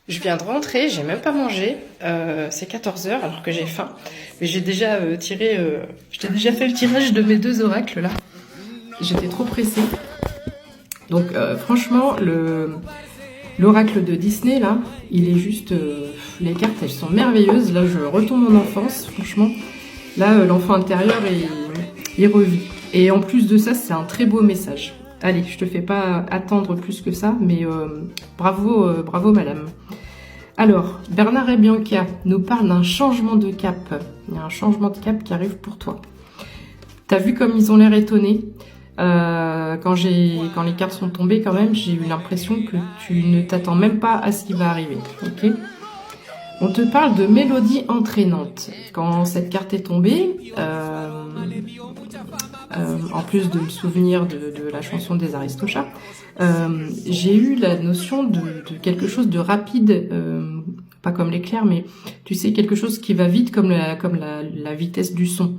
Je viens de rentrer, j'ai même pas mangé. C'est 14 heures alors que j'ai faim. Mais j'ai déjà je t'ai déjà fait le tirage de mes 2 oracles là. J'étais trop pressée. Donc franchement, l'oracle de Disney là, il est juste... les cartes, elles sont merveilleuses. Là, je retombe en enfance, franchement. Là, l'enfant intérieur, il revit. Et en plus de ça, c'est un très beau message. Allez, je te fais pas attendre plus que ça, mais bravo, bravo madame. Alors, Bernard et Bianca nous parlent d'un changement de cap. Il y a un changement de cap qui arrive pour toi. T'as vu comme ils ont l'air étonnés quand les cartes sont tombées quand même, j'ai eu l'impression que tu ne t'attends même pas à ce qui va arriver. Ok ? On te parle de mélodie entraînante. Quand cette carte est tombée, en plus de me souvenir de la chanson des Aristochats, j'ai eu la notion de quelque chose de rapide, pas comme l'éclair, mais tu sais, quelque chose qui va vite comme la vitesse du son.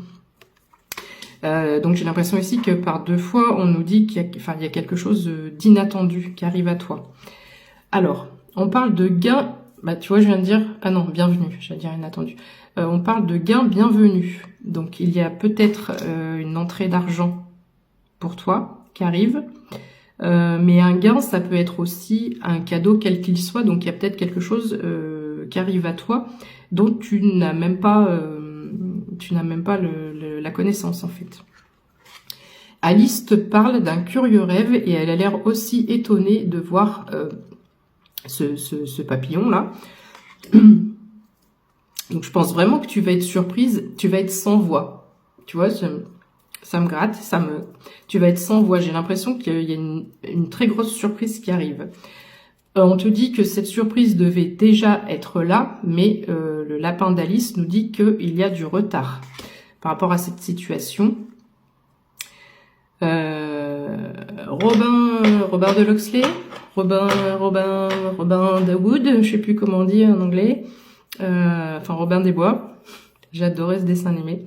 Donc j'ai l'impression ici que par 2 fois, on nous dit qu'il y a quelque chose d'inattendu qui arrive à toi. Alors, on parle de gain. Bah, tu vois, je viens de dire... Ah non, bienvenue, j'allais dire inattendu. On parle de gain bienvenu. Donc, il y a peut-être une entrée d'argent pour toi qui arrive. Mais un gain, ça peut être aussi un cadeau quel qu'il soit. Donc, il y a peut-être quelque chose qui arrive à toi dont tu n'as même pas, la connaissance, en fait. Alice te parle d'un curieux rêve et elle a l'air aussi étonnée de voir... ce papillon-là. Donc, je pense vraiment que tu vas être surprise, tu vas être sans voix. Tu vois, ça me gratte, tu vas être sans voix. J'ai l'impression qu'il y a une très grosse surprise qui arrive. On te dit que cette surprise devait déjà être là, mais le lapin d'Alice nous dit qu'il y a du retard par rapport à cette situation. Robin de Locksley, Robin de Wood, je sais plus comment on dit en anglais, Robin des Bois, j'adorais ce dessin animé,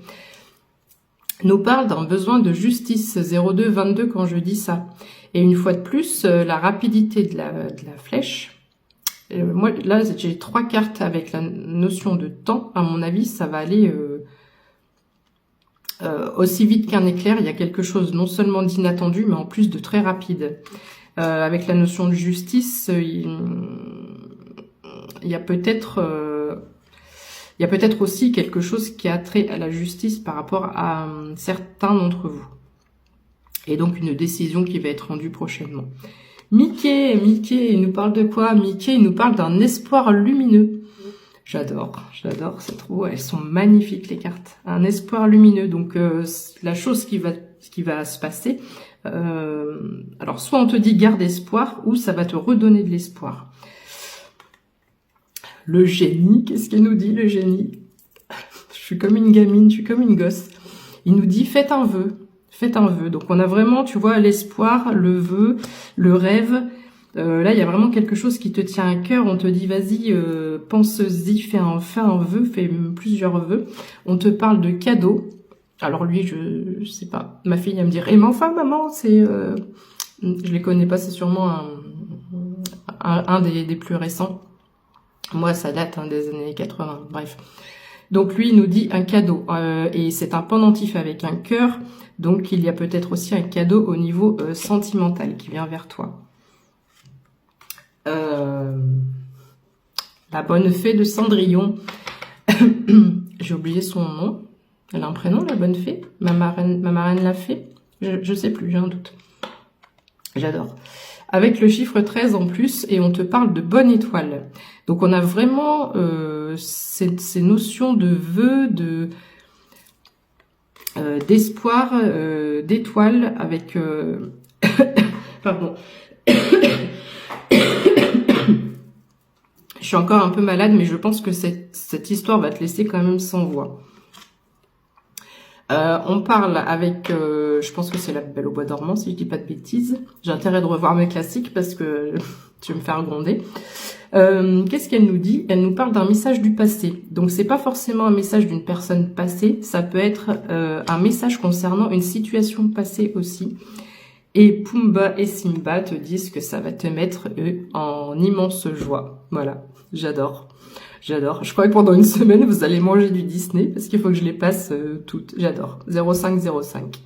nous parle d'un besoin de justice, 0222 quand je dis ça. Et une fois de plus, la rapidité de la flèche, moi là j'ai 3 cartes avec la notion de temps, à mon avis ça va aller... aussi vite qu'un éclair, il y a quelque chose non seulement d'inattendu, mais en plus de très rapide. Avec la notion de justice, il y a peut-être aussi quelque chose qui a trait à la justice par rapport à certains d'entre vous. Et donc une décision qui va être rendue prochainement. Mickey, il nous parle de quoi? Mickey, il nous parle d'un espoir lumineux. J'adore, c'est trop, elles sont magnifiques les cartes. Un espoir lumineux, donc la chose qui va se passer, alors soit on te dit garde espoir, ou ça va te redonner de l'espoir. Le génie, qu'est-ce qu'il nous dit le génie? Je suis comme une gamine, je suis comme une gosse. Il nous dit faites un vœu. Donc on a vraiment, tu vois, l'espoir, le vœu, le rêve. Là, il y a vraiment quelque chose qui te tient à cœur. On te dit, vas-y, pense-y, fais un vœu, fais plusieurs vœux. On te parle de cadeaux. Alors lui, je sais pas. Ma fille, elle me dit, mais enfin, maman, c'est... Je les connais pas, c'est sûrement un des plus récents. Moi, ça date des années 80, bref. Donc lui, il nous dit un cadeau. Et c'est un pendentif avec un cœur. Donc, il y a peut-être aussi un cadeau au niveau sentimental qui vient vers toi. La bonne fée de Cendrillon. J'ai oublié son nom. Elle a un prénom, la bonne fée? Ma marraine la fée? Je sais plus, j'ai un doute. J'adore. Avec le chiffre 13 en plus, et on te parle de bonne étoile. Donc on a vraiment ces notions de vœux, d'espoir, d'étoile, avec... Pardon. Je suis encore un peu malade, mais je pense que cette histoire va te laisser quand même sans voix. On parle avec, je pense que c'est la Belle au bois dormant, si je dis pas de bêtises. J'ai intérêt de revoir mes classiques parce que tu vas me faire gronder. Qu'est-ce qu'elle nous dit? Elle nous parle d'un message du passé. Donc c'est pas forcément un message d'une personne passée, ça peut être un message concernant une situation passée aussi. Et Pumba et Simba te disent que ça va te mettre en immense joie. Voilà. J'adore. J'adore. Je crois que pendant une semaine, vous allez manger du Disney parce qu'il faut que je les passe toutes. J'adore. 0505.